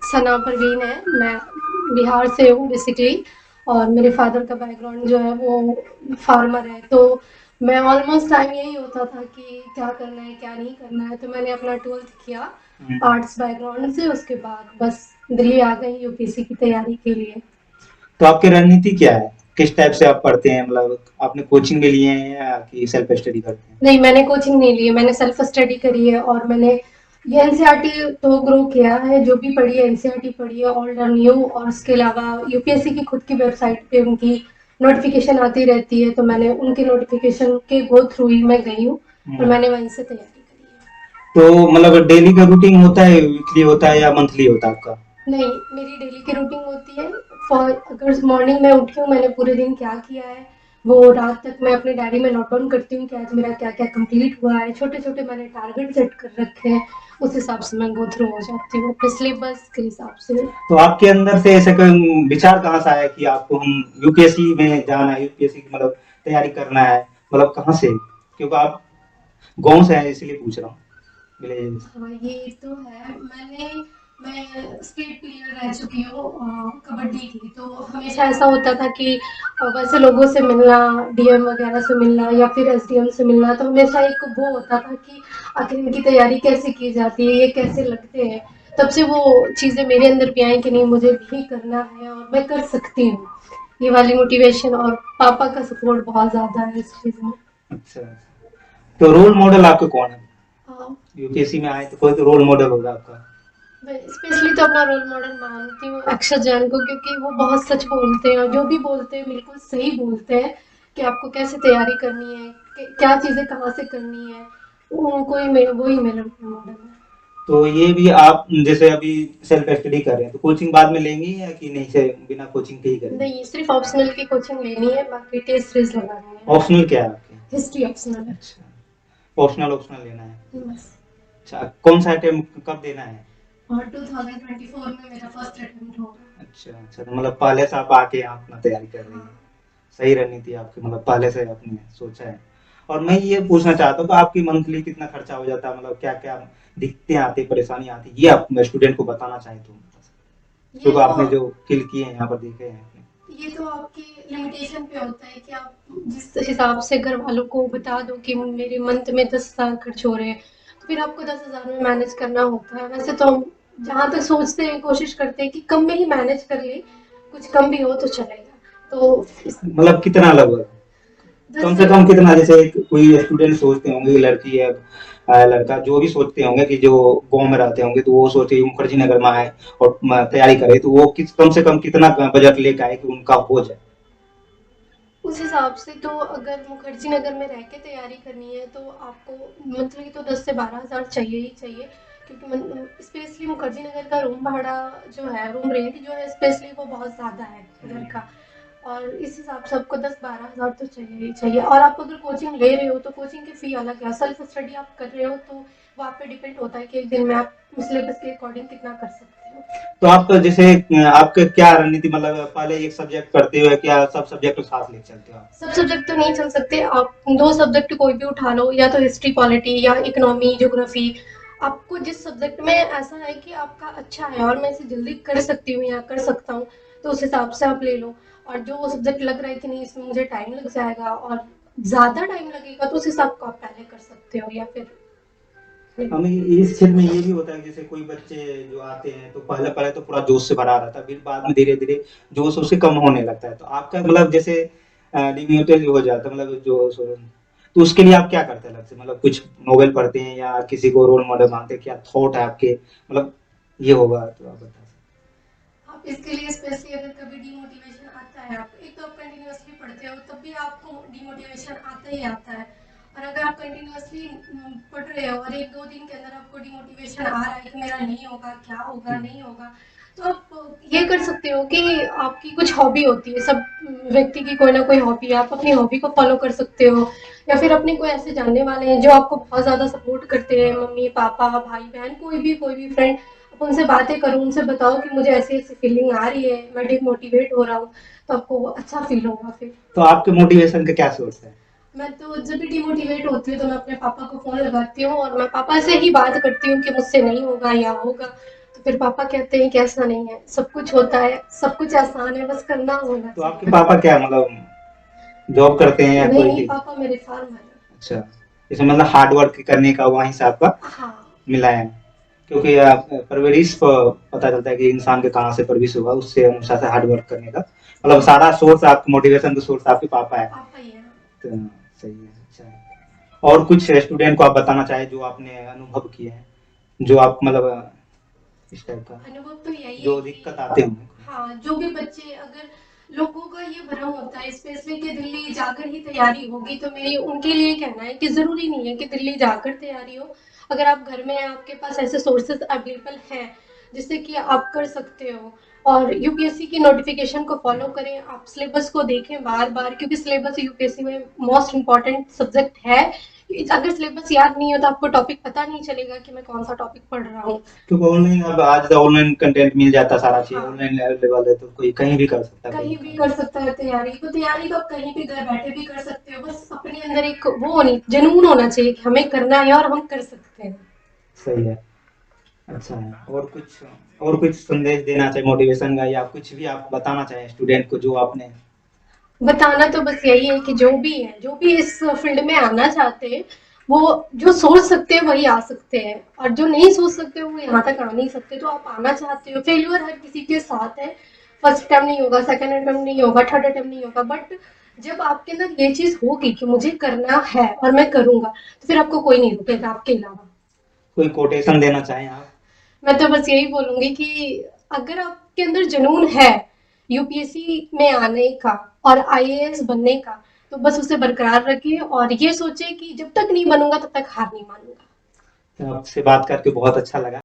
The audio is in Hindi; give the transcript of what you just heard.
सना परवीन है। मैं बिहार से हूँ बेसिकली, और मेरे फादर का बैकग्राउंड जो है वो फार्मर है। तो मैं ऑलमोस्ट टाइम यही होता था कि क्या करना है क्या नहीं करना है। तो मैंने अपना 12th किया आर्ट्स बैकग्राउंड से। उसके बाद बस दिल्ली आ गई यूपीएससी की तैयारी के लिए। तो आपकी रणनीति क्या है? किस टाइप से आप पढ़ते हैं? मतलब आपने कोचिंग भी लिए हैं या कि सेल्फ स्टडी करते हैं? नहीं, मैंने कोचिंग नहीं ली है, मैंने सेल्फ स्टडी करी है। और मैंने ये एनसीईआरटी तो ग्रो किया है, जो भी पढ़ी है एनसीईआरटी पढ़ी है, ऑल्ड और न्यू। और उसके अलावा यूपीएससी की खुद की वेबसाइट पे उनकी नोटिफिकेशन आती रहती है, तो मैंने उनके नोटिफिकेशन के गो थ्रू ही मैं गई हूँ और मैंने वहीं से तैयारी करी है। तो मतलब डेली का रूटीन होता है, वीकली होता है या मंथली होता है आपका? नहीं, मेरी डेली की रूटीन होती है। फॉर अगर मॉर्निंग में उठी हूँ, मैंने पूरे दिन क्या किया है वो रात तक मैं अपने डायरी में नोट डाउन करती हूँ कि आज मेरा क्या क्या कंप्लीट हुआ है। छोटे छोटे मैंने टारगेट सेट कर रखे हैं, उस हिसाब से मैं गो थ्रू हो जाती हूँ अपने सिलेबस के हिसाब से। तो आपके अंदर से ऐसे कोई विचार कहाँ से आया कि आपको हम यूपीएससी में जाना है, यूपीएससी की मतलब तैयारी करना है? मतलब कहाँ से? क्योंकि आप गाँव से हैं इसलिए पूछ रहा हूँ, विलेज। हाँ, ये तो है। मैं स्टेट प्लेयर रह चुकी हूँ कबड्डी की। तो हमेशा ऐसा होता था कि वैसे लोगों से मिलना, डीएम वगैरह से मिलना या फिर एसडीएम से मिलना, तो हमेशा एक वो होता था कि आखिर इनकी तैयारी कैसे की जाती है, ये कैसे लगते हैं। तब से वो चीज़ें मेरे अंदर भी आई कि नहीं, मुझे भी करना है और मैं कर सकती हूँ। ये वाली मोटिवेशन और पापा का सपोर्ट बहुत ज़्यादा है इस चीज़ में। अच्छा, तो रोल मॉडल आपके कौन है? हाँ, यूपीएससी में आए तो कोई तो रोल मॉडल होगा आपका। मैं स्पेशली तो अपना रोल मॉडल मानती हूँ अक्षर जैन को, क्योंकि वो बहुत सच बोलते हैं और जो भी बोलते हैं बिल्कुल सही बोलते हैं कि आपको कैसे तैयारी करनी है, क्या चीज़ें कहाँ से करनी है। उनको ही वही मेरा रोल मॉडल है। तो ये भी आप जैसे अभी सेल्फ स्टडी कर रहे हैं तो कोचिंग बाद में लेंगे या कि नहीं से बिना कोचिंग के ही करेंगे? नहीं, सिर्फ ऑप्शनल की कोचिंग लेनी है, बाकी टेस्ट सीरीज लगानी है। ऑप्शनल क्या है आपके? हिस्ट्री ऑप्शनल है। अच्छा, ऑप्शनल ऑप्शनल लेना है। बस। अच्छा, कौन सा अटेम्प्ट कब देना है? और 2024 में मेरा फर्स्ट अटेम्प्ट होगा। अच्छा अच्छा, तो मतलब पहले से आप आके यहाँ अपना तैयारी कर रही हाँ। हैं। सही रणनीति है आपकी, मतलब पहले से आपने सोचा है। और मैं ये पूछना चाहता हूँ कि आपकी मंथली कितना खर्चा हो जाता है, मतलब क्या क्या दिक्कतें आती, परेशानी आती, ये आप स्टूडेंट को बताना चाहें तो? ये क्योंकि तो आपने जो किल किए हैं यहाँ पर देखे हैं आपने। ये तो आपकी लिमिटेशन पे होता है कि आप जिस हिसाब से घर वालों को बता दो कि मेरे मंथ में 10,000 खर्च हो रहे हैं, तो फिर आपको 10,000 में मैनेज करना होता है। वैसे तो हम जहाँ तक सोचते हैं, कोशिश करते हैं कि कम में ही मैनेज कर ले, कुछ कम भी हो तो चलेगा। तो इस मतलब कितना लगभग? कम 10 से से कम कितना, जैसे कोई स्टूडेंट सोचते होंगे, लड़की है लड़का जो भी सोचते होंगे कि जो गांव में रहते होंगे तो वो सोचते मुखर्जी नगर में आए और तैयारी करे तो वो किस कम से कम कितना बजट लेके आए कि उनका हो जाए? उस हिसाब से तो अगर मुखर्जी नगर में रह के तैयारी करनी है तो आपको मंथली तो 10 से 12,000 चाहिए ही चाहिए। क्योंकि स्पेशली मुखर्जी नगर का रूम भाड़ा जो है, रूम रेंट जो है स्पेशली, वो बहुत ज़्यादा है घर का। और इस हिसाब से आपको 10-12,000 तो चाहिए ही चाहिए। और आप अगर कोचिंग ले रहे हो तो कोचिंग की फ़ी अलग है, सेल्फ स्टडी आप कर रहे हो तो वो आप पे डिपेंड होता है कि एक दिन में आप सिलेबस के अकॉर्डिंग कितना कर सकते हो। तो आपका जैसे आपका क्या रणनीति, मतलब पहले एक सब्जेक्ट करते हो क्या सब सब्जेक्ट साथ लेके चलते हो आप? सब सब्जेक्ट तो नहीं चल सकते आप, दो सब्जेक्ट कोई भी उठा लो, या तो हिस्ट्री पॉलिटी या इकोनॉमी ज्योग्राफी। आपको जिस सब्जेक्ट में ऐसा है कि आपका अच्छा है और मैं इसे जल्दी कर सकती हूँ या कर सकता हूँ, तो उस हिसाब से आप ले लो। और जो सब्जेक्ट लग रहा है कि नहीं इसमें मुझे टाइम लग जाएगा और ज़्यादा टाइम लगेगा, तो उस हिसाब को आप पहले कर सकते हो या फिर हमें इस क्षेत्र में ये भी होता है, जैसे कोई बच्चे जो आते हैं तो पहले पहले तो पूरा जोश से भरा रहता है, फिर बाद में धीरे धीरे जोश उससे कम होने लगता है, तो आपका मतलब जैसे डिम्यूटेड हो जाता है, मतलब जो तो उसके लिए आप क्या करते हैं अलग से? मतलब कुछ नोवेल पढ़ते हैं या किसी को रोल मॉडल मानते हैं? क्या थॉट है आपके, मतलब ये होगा तो आप बता सकते आप इसके लिए स्पेशली अगर कभी डीमोटिवेशन आता है, आप एक तो आप कंटिन्यूअसली पढ़ते हो तब भी आपको डीमोटिवेशन आता ही आता है। और अगर आप कंटिन्यूअसली पढ़ रहे हो और एक दो दिन के अंदर आपको डीमोटिवेशन आ रहा है कि मेरा नहीं होगा, क्या होगा, नहीं होगा, तो आप ये कर सकते हो कि आपकी कुछ हॉबी होती है, सब व्यक्ति की कोई ना कोई हॉबी है, आप अपनी हॉबी को फॉलो कर सकते हो। या फिर अपने कोई ऐसे जानने वाले हैं जो आपको बहुत ज़्यादा सपोर्ट करते हैं, मम्मी पापा भाई बहन, कोई भी फ्रेंड, आप उनसे बातें करो, उनसे बताओ कि मुझे ऐसी ऐसी फीलिंग आ रही है, मैं डिमोटिवेट हो रहा हूँ, तो आपको अच्छा फील होगा फिर। तो आपके मोटिवेशन का क्या सोर्स है? मैं तो जब भी डिमोटिवेट होती हूँ तो मैं अपने पापा को फ़ोन लगाती हूँ और मैं पापा से ही बात करती हूँ कि मुझसे नहीं होगा या होगा। तो फिर पापा कहते हैं कि ऐसा नहीं है, सब कुछ होता है, सब कुछ आसान है, बस करना होना तो आपके चाहिए। पापा क्या मतलब जॉब करते हैं या नहीं कोई नहीं, भी? पापा मेरे फार्मर हैं। अच्छा, इसमें मतलब हार्ड वर्क करने का वहीं से आपका हाँ मिला है, क्योंकि परवरिश पता चलता है कि इंसान के कहाँ से परवरिश हुआ, उससे अनुसार से हार्ड वर्क करने का मतलब सारा सोर्स, आप मोटिवेशन का सोर्स आपके पापा है। पापा ही है। तो सही है, अच्छा है। और कुछ स्टूडेंट को आप बताना चाहे जो आपने अनुभव किए हैं, जो आप मतलब इस टाइप का अनुभव तो यही है जो कि दिक्कत आते होंगे? हाँ, जो भी बच्चे, अगर लोगों का ये भ्रम होता है स्पेशली कि दिल्ली जाकर ही तैयारी होगी, तो मेरी उनके लिए कहना है कि ज़रूरी नहीं है कि दिल्ली जाकर तैयारी हो। अगर आप घर में आपके पास ऐसे सोर्सेज अवेलेबल हैं जिससे कि आप कर सकते हो, और यूपीएससी की नोटिफिकेशन को फॉलो करें, आप सिलेबस को देखें बार बार, क्योंकि सिलेबस यूपीएससी में मोस्ट इंपॉर्टेंट सब्जेक्ट है। अगर सिलेबस याद नहीं हो तो आपको टॉपिक पता नहीं चलेगा कि मैं कौन सा टॉपिक पढ़ रहा हूँ। क्योंकि ऑनलाइन अब आज तो ऑनलाइन कंटेंट मिल जाता है, सारा चीज हाँ, ऑनलाइन अवेलेबल है, तो कोई कहीं भी कर सकता है, कोई कहीं भी दिक्कत कर सकता है तैयारी। तो तैयारी तो आप कहीं भी घर बैठे भी कर सकते हो, बस अपने अंदर एक वो होनी, जुनून होना चाहिए कि हमें करना है और हम कर सकते हैं। नहीं। सही है, अच्छा है। और कुछ संदेश देना चाहे मोटिवेशन का, या कुछ भी आप बताना चाहें स्टूडेंट को जो आपने? बताना तो बस यही है कि जो भी इस फील्ड में आना चाहते हैं, वो जो सोच सकते हैं वही आ सकते हैं, और जो नहीं सोच सकते वो यहाँ तक आ नहीं सकते। तो आप आना चाहते हो, फेल्यूर हर किसी के साथ है। फर्स्ट अटेम्प्ट नहीं होगा, सेकंड अटेम्प्ट नहीं होगा, थर्ड अटेम्प्ट नहीं होगा, बट जब आपके अंदर ये चीज होगी कि मुझे करना है और मैं करूंगा, तो फिर आपको कोई नहीं रोकेगा आपके अलावा। कोई कोटेशन देना चाहें आप? मैं तो बस यही बोलूंगी कि अगर आपके अंदर जुनून है यूपीएससी में आने का और आईएएस बनने का, तो बस उसे बरकरार रखिए और ये सोचे कि जब तक नहीं बनूंगा तब तक हार नहीं मानूंगा। आपसे बात करके बहुत अच्छा लगा।